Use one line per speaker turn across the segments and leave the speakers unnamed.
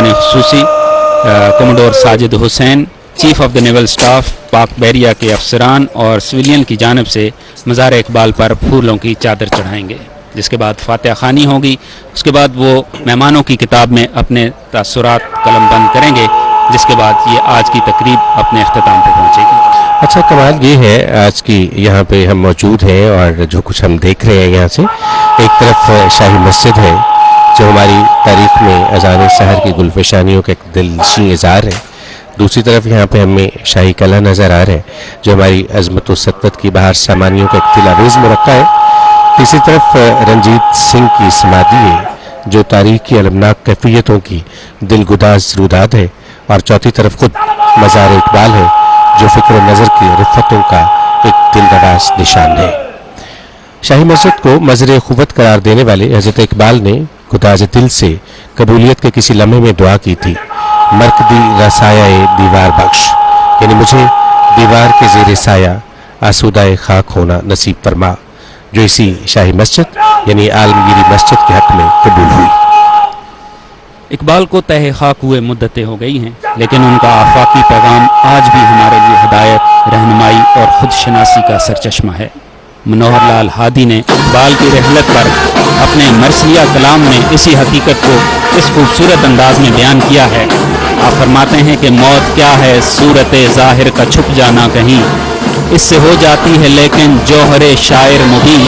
मेहमान खुसूसी commodore Sajid Hussain, chief of the naval staff, Pak बहरिया के अफसरान और सिविलियन की जानिब से मज़ार इकबाल पर फूलों की चादर चढ़ाएंगे, जिसके बाद फातिहा खानी होगी। उसके बाद वो मेहमानों की किताब में अपने तासुरात कलमबंद करेंगे, जिसके बाद ये आज की तकरीब अपने अख्ताम पर पहुँचेगी।
अच्छा, कमाल ये है आज की यहाँ पे हम मौजूद हैं और जो कुछ हम देख रहे हैं यहाँ से, एक तरफ शाही मस्जिद है जो हमारी तारीख में अज़ान सहर की गुलफशानियों का एक दिलनशीं इज़हार है। दूसरी तरफ यहाँ पे हमें शाही कला नज़र आ रहा है जो हमारी अज़मत व सत्वत की बाहर सामानियों का एक तिलावेज़ में रखा है। तीसरी तरफ रंजीत सिंह की समाधि है जो तारीख की अलमनाक कैफियतों की दिलगुदाज रुदाद है। और चौथी तरफ खुद मज़ार इकबाल है जो फ़िक्र नज़र की रिफ़तों का एक दिलदराज निशान है। शाही मस्जिद को मज़र ख़ुव्वत करार देने वाले हज़रत इकबाल ने गुदाज दिल से कबूलियत के किसी लम्हे में दुआ की थी, मरकदी रसाया दीवार बख्श, यानी मुझे दीवार के ज़ेर साया आसूदाए खाक होना नसीब फरमा, जो इसी शाही मस्जिद यानी आलमगीरी मस्जिद के हक़ में कबूल हुई।
इकबाल को तह खाक हुए मुद्दतें हो गई हैं, लेकिन उनका आफाकी पैगाम आज भी हमारे लिए हिदायत, रहनुमाई और खुद शनासी का सरचश्मा है। मनोहर लाल हादी ने इकबाल की रहलत पर अपने मरसिया कलाम में इसी हकीकत को इस खूबसूरत अंदाज में बयान किया है। आप फरमाते हैं कि मौत क्या है, सूरत ज़ाहिर का छुप जाना कहीं, इससे हो जाती है लेकिन जौहरे शायर मुबीन,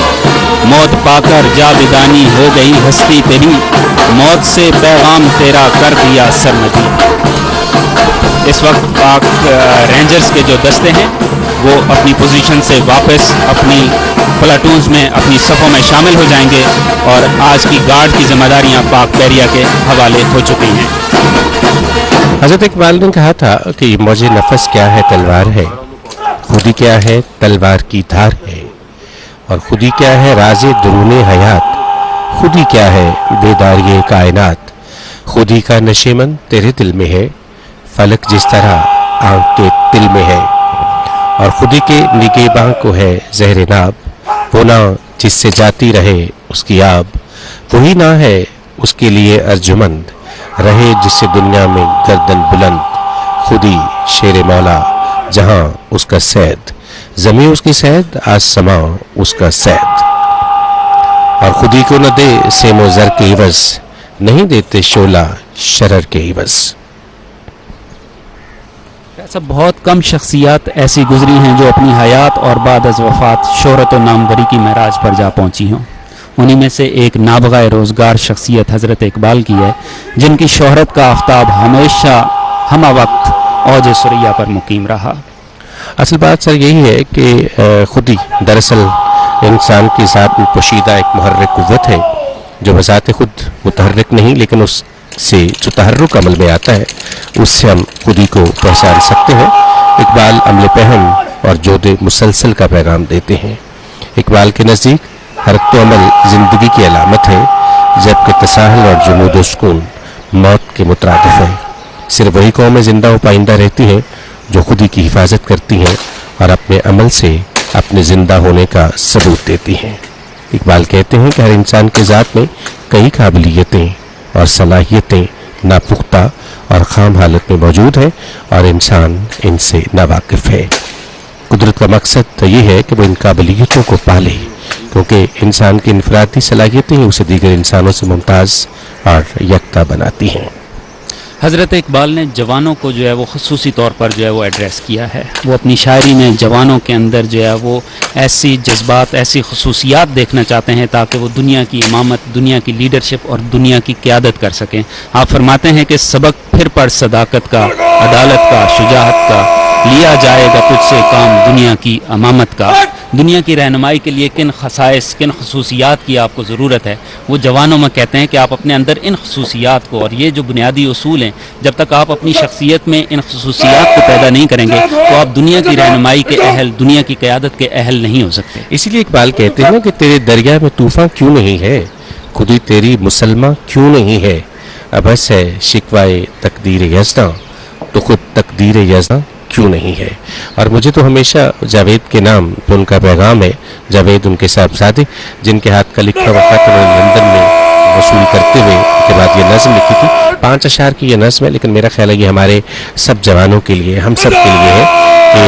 मौत पाकर जाविदानी हो गई हस्ती तेरी, मौत से पैगाम तेरा कर दिया सरमदी। इस वक्त पाक रेंजर्स के जो दस्ते हैं वो अपनी पोजीशन से वापस अपनी प्लाटून्स में अपनी सफ़ों में शामिल हो जाएंगे और आज की गार्ड की जिम्मेदारियां पाक बहरिया के हवाले हो चुकी हैं।
हज़रत इकबाल ने कहा था कि मौजे नफस क्या है तलवार है, खुदी क्या है तलवार की धार है, और खुदी क्या है राज़े दरूने हयात, खुदी क्या है बेदारिये कायनात, खुदी का नशेमन तेरे दिल में है, फलक जिस तरह आँख के दिल में है, और खुदी के निगेबां को है ज़हर नाब, वो ना जिससे जाती रहे उसकी आब, वही ना है उसके लिए अर्जुमंद, रहे जिससे दुनिया में गर्दन बुलंद, खुदी शेर मौला जहां उसका सैद, ज़मीं उसकी सैद आसमां उसका सैद, और खुदी को न दे सेमो ज़र के इवज़, नहीं देते शोला शरर के इवज़।
सब बहुत कम शख्सियात ऐसी गुजरी हैं जो अपनी हयात और बाद अज़ वफ़ात शोहरत और नामवरी की महराज पर जा पहुंची हों। उन्हीं में से एक नाबग़ा रोज़गार शख्सियत हज़रत इकबाल की है, जिनकी शोहरत का आफ्ताब हमेशा हमा वक्त औज सुरैया पर मुकीम रहा।
असल बात सर यही है कि खुदी दरअसल इंसान की ज़ात में पोशीदा एक मुहर्रिक क़ुव्वत है जो बज़ाते खुद मुतहर्रिक नहीं, लेकिन उससे जो तहर्रुक अमल में आता है उससे हम खुदी को पहचान सकते हैं। इकबाल अमल पहन और जोदे मुसलसल का पैगाम देते हैं। इकबाल के नज़दीक हरकत अमल ज़िंदगी की अलामत है, जबकि तसाहल और जुमूद व सुकून मौत के मुतरादिफ है। सिर्फ वही कौमें ज़िंदा व पाइंदा रहती हैं जो खुदी की हिफाजत करती हैं और अपने अमल से अपने ज़िंदा होने का सबूत देती हैं। इकबाल कहते हैं कि हर इंसान के ज़ात में कई काबिलियतें और सलाहियतें नापुख्ता और खाम हालत में मौजूद है और इंसान इनसे नावाकिफ़ है। कुदरत का मकसद तो ये है कि वो इन काबिलियतों को पाले, क्योंकि इंसान की इनफरादी सलाहियतें ही उसे दीगर इंसानों से मुमताज़ और यकता बनाती हैं।
हज़रत इकबाल ने जवानों को जो है वो ख़ुसूसी तौर पर जो है वो एड्रेस किया है। वो अपनी शायरी में जवानों के अंदर जो है वो ऐसी जज्बात, ऐसी ख़ुसूसियात देखना चाहते हैं ताकि वो दुनिया की इमामत, दुनिया की लीडरशिप और दुनिया की क़यादत कर सकें। आप फरमाते हैं कि सबक फिर पढ़ सदाकत का, अदालत का, शुजाअत का, लिया जाएगा तुझसे काम दुनिया की अमामत का। दुनिया की रहनुमाई के लिए किन खसाइस, किन खसूसियात की आपको ज़रूरत है, वो जवानों में कहते हैं कि आप अपने अंदर इन खसूसियात को, और ये जो बुनियादी उसूल हैं, जब तक आप अपनी शख्सियत में इन खसूसियात को पैदा नहीं करेंगे तो आप दुनिया की रहनुमाई के अहल, दुनिया की क़यादत के अहल नहीं हो सकते।
इसीलिए इकबाल कहते हैं कि तेरे दरिया में तूफ़ान क्यों नहीं है, खुदी तेरी मुसलमा क्यों नहीं है, अबस है शिकवाए तकदीर यज़दा, तो खुद तकदीर यज़दा क्यों नहीं है। और मुझे तो हमेशा जावेद के नाम तो उनका पैगाम है, जावेद उनके साहबजादे जिनके हाथ का लिखा हुआ खत लंदन में वसूल करते हुए के बाद ये नज़्म लिखी थी। 5 अशार की ये नज़्म है, लेकिन मेरा ख्याल है ये हमारे सब जवानों के लिए, हम सब के लिए है कि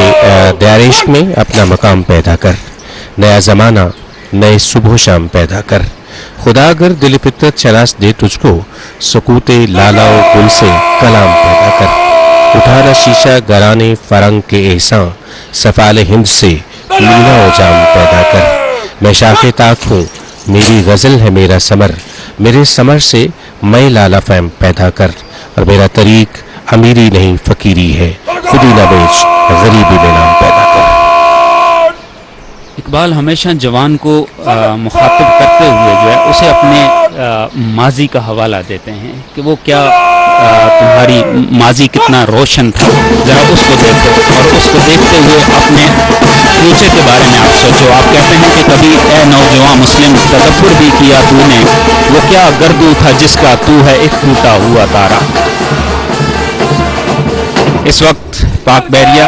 दायर इश्क में अपना मकाम पैदा कर, नया ज़माना नए सुबह शाम पैदा कर, खुदा अगर दिल फितरत शनास दे तुझको, सकूते लालाओ गुल से कलाम पैदा कर, उठाना शीशा गराने फरंग के एहसान, सफाल हिंद से मीना ओ जाम पैदा कर, मैं शाखे ताक हूँ मेरी गज़ल है मेरा समर, मेरे समर से मैं लाला फैम पैदा कर, और मेरा तरीक अमीरी नहीं फ़कीरी है, खुदी न बेच गरीबी में नाम पैदा कर।
इकबाल हमेशा जवान को मुखातिब करते हुए जो है उसे अपने माजी का हवाला देते हैं कि वो क्या तुम्हारी माजी कितना रोशन था, ज़रा उसको देखो, और उसको देखते हुए अपने फ्यूचर के बारे में आप सोचो। आप कहते हैं कि कभी ए नौजवान मुस्लिम तदब्बुर भी किया तूने, वो क्या गर्दू था जिसका तू है एक टूटा हुआ तारा। इस वक्त पाक बैरिया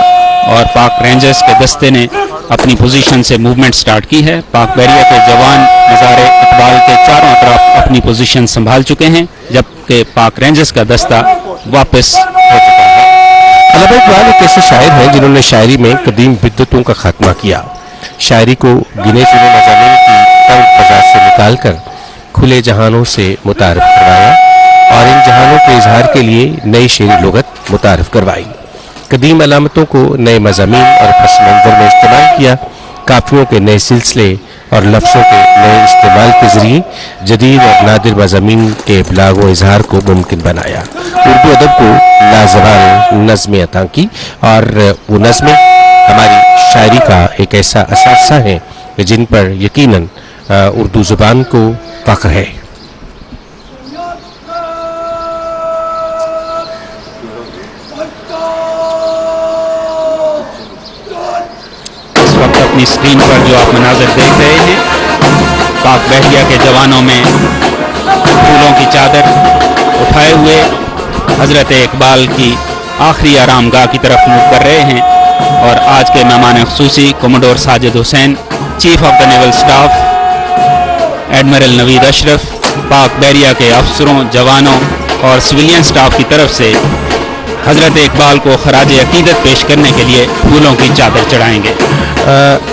और पाक रेंजर्स के दस्ते ने अपनी पोजीशन से मूवमेंट स्टार्ट की है। पाक बैरिया के जवान मज़ार इकबाल के चारों तरफ अपनी पोजीशन संभाल चुके हैं, जबकि पाक रेंजर्स का दस्ता वापस हो चुका है।
अल्लामा इकबाल एक ऐसे शायर हैं जिन्होंने शायरी में कदीम बिद्दतों का खात्मा किया, शायरी को गिने चुने मज़ामीन की तंग फज़ा से निकाल कर खुले जहानों से मुतारिफ करवाया, और इन जहानों के इजहार के लिए नई शेरी लुगत मुतारिफ करवाई, कदीम अलामतों को नए मज़ामीन और पस मंज़र में इस्तेमाल किया, काफ़ियों के नए सिलसिले और लफ्ज़ों के नए इस्तेमाल के ज़रिए जदीद और नादिर मज़ामीन के इब्लाग व इजहार को मुमकिन बनाया, उर्दू अदब को लाजवाल नज़्में अता की, और वो नज़्में हमारी शायरी का एक ऐसा असासा है जिन पर यकीनन उर्दू ज़ुबान को फ़ख्र है।
अपनी स्क्रीन पर जो आप मनाज़र देख रहे हैं, पाक बहरिया के जवानों में फूलों की चादर उठाए हुए हज़रत इकबाल की आखिरी आरामगाह की तरफ मुँह कर रहे हैं, और आज के मेहमान ख़ुसूसी commodore Sajid Hussain, chief of the naval staff admiral Naveed Ashraf, Pak बहरिया के अफसरों, जवानों और सिविलियन स्टाफ की तरफ से हज़रत इकबाल को खराज अकीदत पेश करने के लिए फूलों की चादर चढ़ाएंगे।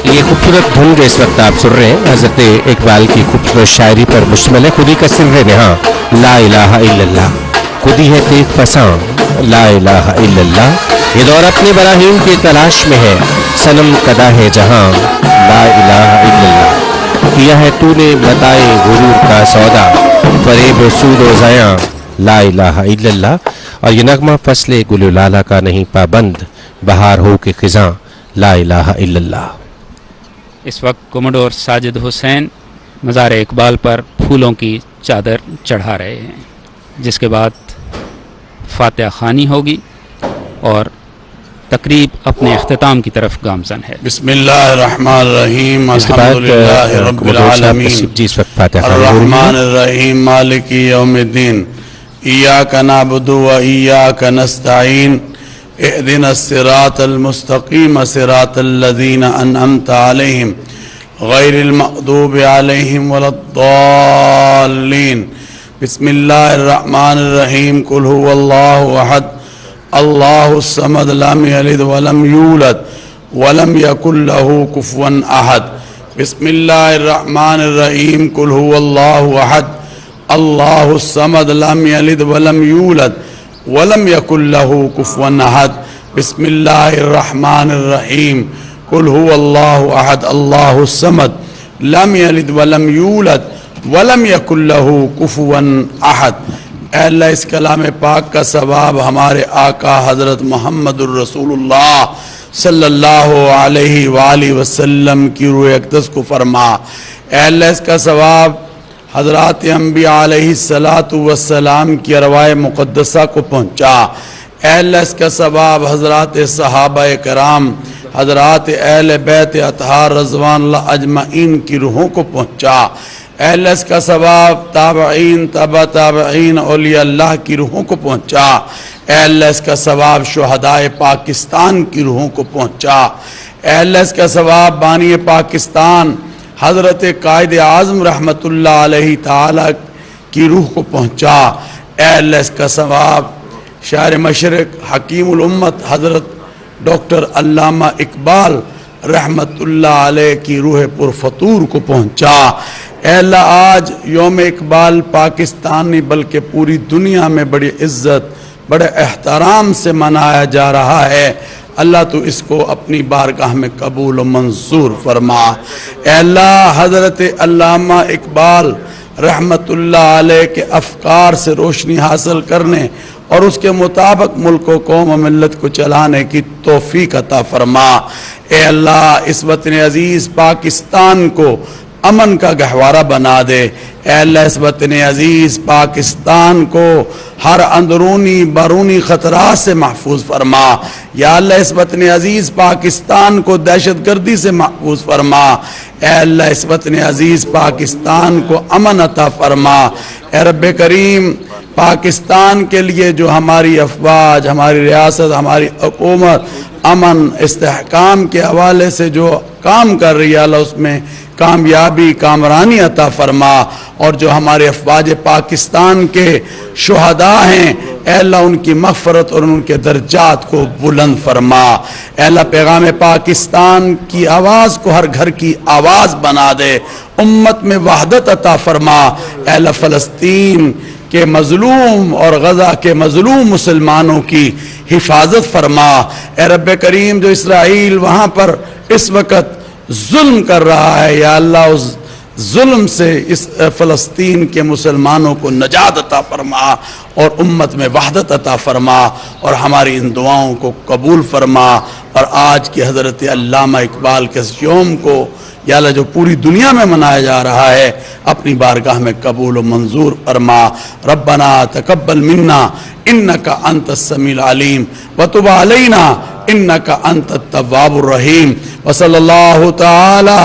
ये खूबसूरत धुन जो इस वक्त आप सुन रहे हैं हज़रत इकबाल की खूबसूरत शायरी पर मुश्तमिल है। खुदी का सिर्र नेहा ला इलाहा इल्लल्लाह, खुदी है तेग फसां ला इलाहा इल्लल्लाह, ये दौर अपने बराहीन की तलाश में है, सनम कदा है जहां ला इलाहा इल्लल्लाह, किया है तूने बताए गुरूर का सौदा, फरेब सूद व ज़यां ला इलाहा इल्लल्लाह, और ये नगमा फसले गुल लाला का नहीं पाबंद, बहार हो के खिज़ां ला इलाहा इल्लल्लाह।
इस वक्त कमोडोर साजिद हुसैन मज़ार इकबाल पर फूलों की चादर चढ़ा रहे हैं, जिसके बाद फातिहा खानी होगी और तकरीब अपने अख्तिताम की तरफ गामज़न है।
बिस्मिल्लाहिर्रहमानिर्रहीम, अल्हम्दुलिल्लाहि रब्बिल आलमीन, अर्रहमानिर्रहीम, मालिकी यौमिद्दीन, इय्याका नअबुदु व इय्याका नस्तईन, इहदिनस सिरातल मुस्तकीम सिरातल लज़ीना अनअमता अलैहिम गैरिल मग़दूबि अलैहिम वलद्दाल्लीन। बिस्मिल्लाहिर्रहमानिर्रहीम, कुल हुवल्लाहु अहद, अल्लाहुस समद, लम यलिद वलम यूलद वलम यकुल लहू कुफुवन अहद। बिस्मिल्लाहिर्रहमानिर्रहीम, कुल हुवल्लाहु अहद, अल्लाहुस समद, लम यलिद वलम यूलद वलम यकुल लहू कुफुवन अहद। बिस्मिल्लाहिर्रहमानिर्रहीम, कुल हुवल्लाहु अहद, अल्लाहुस समद, लम यलिद वलम यूलद वलम यकुल लहू कुफुवन अहद। अल्लाह इस कलाम पाक का सवाब हमारे आका हज़रत मुहम्मदुर रसूलुल्लाह सल्लल्लाहु अलैहि वालैहि वसल्लम की रूह अक़दस को फरमा। अल्लाह इसका सवाब हज़रात अंबिया अलैहिस्सलातु वस्सलाम की अरवाए मुक़द्दसा को पहुँचा। अल्लाह इसका सवाब हज़रात सहाबाए कराम, हज़रात अहले बैत अतहार रज़वानुल्लाह अजमईन की रूहों को पहुँचा। अल्लाह इसका सवाब ताबईन, तबा ताबईन, औलिया अल्लाह की रूहों को पहुँचा। अल्लाह इसका सवाब शुहदाए पाकिस्तान की रूहों को पहुँचा। अल्लाह इसका सवाब बानी पाकिस्तान हज़रत कायद आज़म रहमतुल्लाह अलैहि ताला की रूह को पहुँचा। ऐ अल्लाह इसका सवाब शायर मशरक हकीमुल उम्मत हज़रत डॉक्टर अल्लामा इकबाल रहमतुल्लाह अलैह की रूह पुरफतूर को पहुँचा। ऐ अल्लाह आज यौम इकबाल पाकिस्तान नहीं बल्कि पूरी दुनिया में बड़ी इज्जत बड़े एहतराम से मनाया जा रहा है। अल्लाह तो इसको अपनी बारगाह में कबूल व मंजूर फरमा। ऐ अल्लाह हज़रत अल्लामा इकबाल रहमतुल्लाह अलैह के अफकार से रोशनी हासिल करने और उसके मुताबिक मुल्क व कौम व मिल्लत को चलाने की तौफीक अता फरमा। ए अल्लाह इस वतन अजीज़ पाकिस्तान को अमन का गहवारा बना दे। ए अल्लाह इस वतन अजीज़ पाकिस्तान को हर अंदरूनी बैरूनी ख़तरात से महफूज फरमा। या अल्लाह इस वतन अजीज़ पाकिस्तान को दहशत गर्दी से महफूज फरमा। ए अल्लाह इस वतन अजीज़ पाकिस्तान को अमन अता फरमा। ए रब्बे करीम पाकिस्तान के लिए जो हमारी अफवाज हमारी रियासत हमारी हुकूमत अमन इस्तेहकाम के हवाले से जो काम कर रही है अल्लाह उसमें कामयाबी कामरानी अता फरमा। और जो हमारे अफवाज पाकिस्तान के शुहदा हैं ऐ अल्लाह उनकी मग़फ़रत और उनके दर्जात को बुलंद फरमा। ऐ अल्लाह पैगाम पाकिस्तान की आवाज़ को हर घर की आवाज़ बना दे। उम्मत में वहदत अता फरमा। ऐ अल्लाह फ़लस्तीन के मज़लूम और गज़ा के मज़लूम मुसलमानों की हिफाजत फरमा। ए रब्बे करीम जो इसराइल वहाँ पर इस वक़्त जुल्म कर रहा है या अल्लाह उस जुल्म से इस फ़लस्तीन के मुसलमानों को नजात अता फरमा और उम्मत में वहदत अता फरमा और हमारी इन दुआओं को कबूल फरमा। और आज की हज़रत अल्लामा इकबाल के इस यौम को या अल्लाह जो पूरी दुनिया में मनाया जा रहा है अपनी बारगाह में कबूल व मंजूर फरमा। रब्बना तकब्बल मिन्ना इन्नका अंतस समीउल अलीम व तुब अलैना इन्नका अंतत तव्वाबुर रहीम व सल्लल्लाहु तआला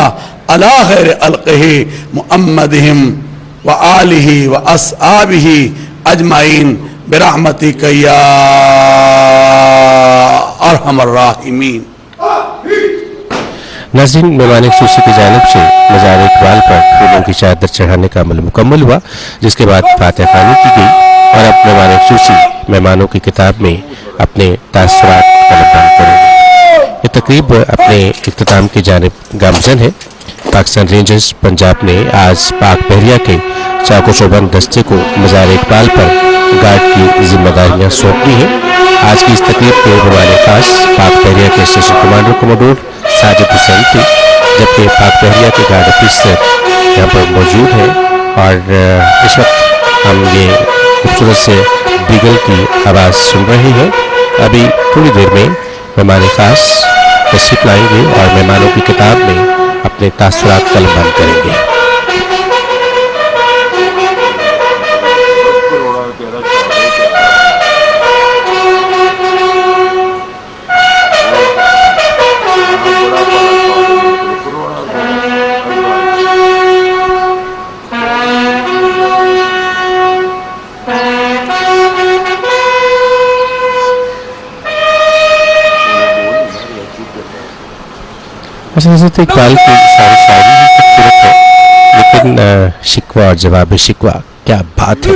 अला खैर अल्क़िही मुहम्मदिहिम व आलिही व अस्हाबिही अजमाइन बिरहमतिका या अरहमर राहिमीन।
नाज़रीन मेहमान ख़ुसूसी की जानिब से मज़ार इकबाल पर फूलों की चादर चढ़ाने का अमल मुकम्मल हुआ, जिसके बाद फातिहा ख़वानी की गई और अब मेहमान ख़ुसूसी मेहमानों की किताब में अपने तासुरात कलम करेंगे। ये तकरीब अपने इख्तिताम की जानिब गामज़न है। पाकिस्तान रेंजर्स पंजाब ने आज पाक बहरिया के चाको चौबंद दस्ते को मज़ार इकबाल पर गार्ड की जिम्मेदारियाँ सौंप दी हैं। आज की इस तकरीब के मेहमान खास पाक बहरिया के station commander commodore Sajid Hussain थे, जबकि पाक बहरिया के गार्ड ऑफिसर यहाँ पर मौजूद हैं। और इस वक्त हम ये खूबसूरत से बीगल की आवाज़ सुन रहे हैं। अभी थोड़ी देर में मेहमान खास तशरीफ लाएंगे और मेहमानों की किताब में अपने तासुरात कलमबंद करेंगे। हज़रत इकबाल की सारी शायरी ही खूबसूरत है, लेकिन शिकवा और जवाब शिकवा क्या बात है।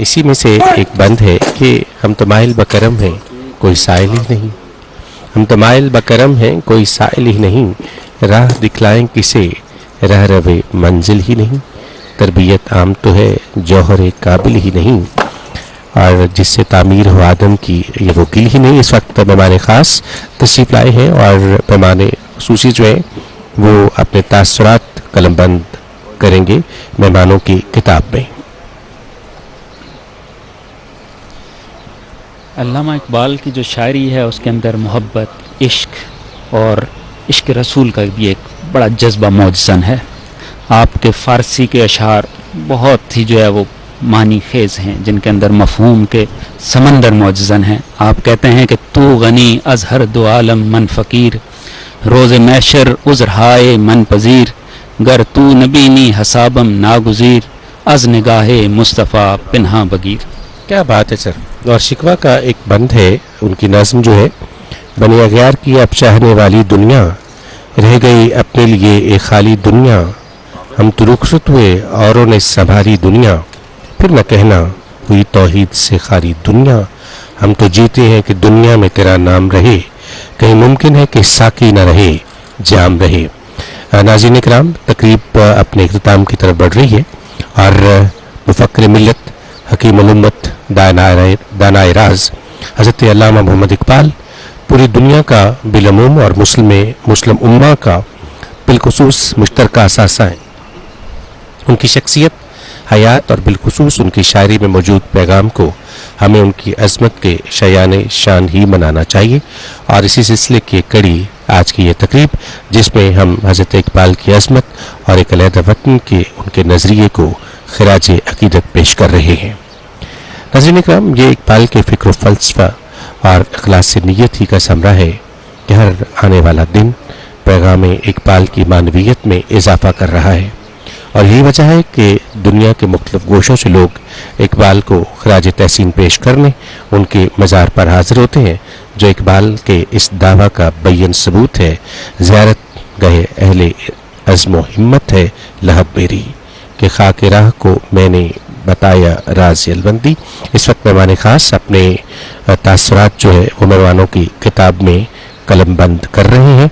इसी में से एक बंद है कि हम तो माइल बकरम हैं कोई साइल ही नहीं, हम तो माइल बकरम हैं कोई साइल ही नहीं, राह दिखलाएं किसे रह रवे मंजिल ही नहीं, तरबियत आम तो है जौहर काबिल ही नहीं, और जिससे तामीर हो आदम की ये वो गिल ही नहीं। इस वक्त मेहमान ख़ास तशरीफ़ लाए हैं और मेहमान ख़ुसूसी जो हैं वो अपने तासुरात कलमबंद करेंगे मेहमानों की किताब में।
अल्लामा इकबाल की जो शायरी है उसके अंदर मोहब्बत, इश्क और इश्क रसूल का भी एक बड़ा जज्बा मौजज़न है। आपके फ़ारसी के अशार बहुत ही जो है वो मानी खेज़ हैं, जिनके अंदर मफ़हूम के समंदर मौजज़न हैं। आप कहते हैं कि तू गनी अज़हर दो आलम मन फ़कीर, रोज़ मैशर उज़रहाए मन पज़ीर, गर तू नबीनी हसाबम नागुज़ीर, अज़ निगाहे मुस्तफ़ा पिन्हा बगीर।
क्या बात है सर। और शिकवा का एक बंद है, उनकी नज़्म जो है, बनी अग़यार की अब चाहने वाली दुनिया, रह गई अपने लिए एक खाली दुनिया, हम तो रुखसत हुए औरों ने संभाली दुनिया, फिर न कहना हुई तौहीद से खाली दुनिया। हम तो जीते हैं कि दुनिया में तेरा नाम रहे, कहीं मुमकिन है कि साकी न रहे जाम रहे। नाज़रीन इकराम, तकरीब अपने इख्तिताम की तरफ बढ़ रही है और मुफक्किर मिल्लत, हकीम उम्मत, दानाए राज हज़रत अल्लामा मोहम्मद इकबाल पूरी दुनिया का बिलअमूम और मुस्लिम उम्मा का बिलखुसूस मुश्तरका असासा हैं। उनकी शख्सियत, हयात और बिलखुसूस उनकी शायरी में मौजूद पैगाम को हमें उनकी अज़मत के शयान शान ही मनाना चाहिए। और इसी सिलसिले की एक कड़ी आज की ये तकरीब, जिसमें हम हज़रत इकबाल की अज़मत और एक अलहदा वतन के उनके नज़रिए को खिराज अकीदत पेश कर रहे हैं। नाज़रीन इकराम, ये इकबाल के फ़िक्र फ़लसफ़ा और इखलास नियत ही का समरा है कि हर आने वाला दिन पैगाम इकबाल की मानवियत में इजाफा कर रहा है। और यही वजह है कि दुनिया के मुख्तलिफ गोशों से लोग इकबाल को खराज तहसीन पेश करने उनके मज़ार पर हाजिर होते हैं, जो इकबाल के इस दावा का बैन सबूत है। ज़ियारत गए अहले अज़्म व हिम्मत है लहब मेरी, कि खाक राह को मैंने बताया राज अलबंदी। इस वक्त मेहमान खास अपने तासुरात जो है वो मेहमानों की किताब में कलम बंद कर रहे हैं।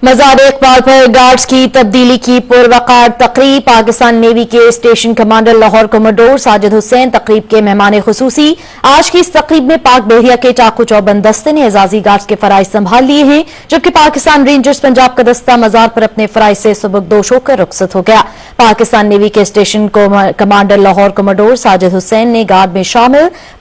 मज़ार इकबाल पर गार्ड्स की तब्दीली की पुरवकार तकरीब। पाकिस्तान नेवी के station commander Lahore commodore Sajid Hussain तकरीब के मेहमान खुसूसी। आज की इस तकरीब में पाक बहरिया के टाकू चौबंद दस्ते ने एजाजी गार्ड्स के फराइज संभाल लिए हैं, जबकि पाकिस्तान रेंजर्स पंजाब का दस्ता मज़ार पर अपने फराइज से सुबकदोश होकर रुखसत हो गया। पाकिस्तान नेवी के station commander Lahore commodore Sajid Hussain ने गार्ड में शामिल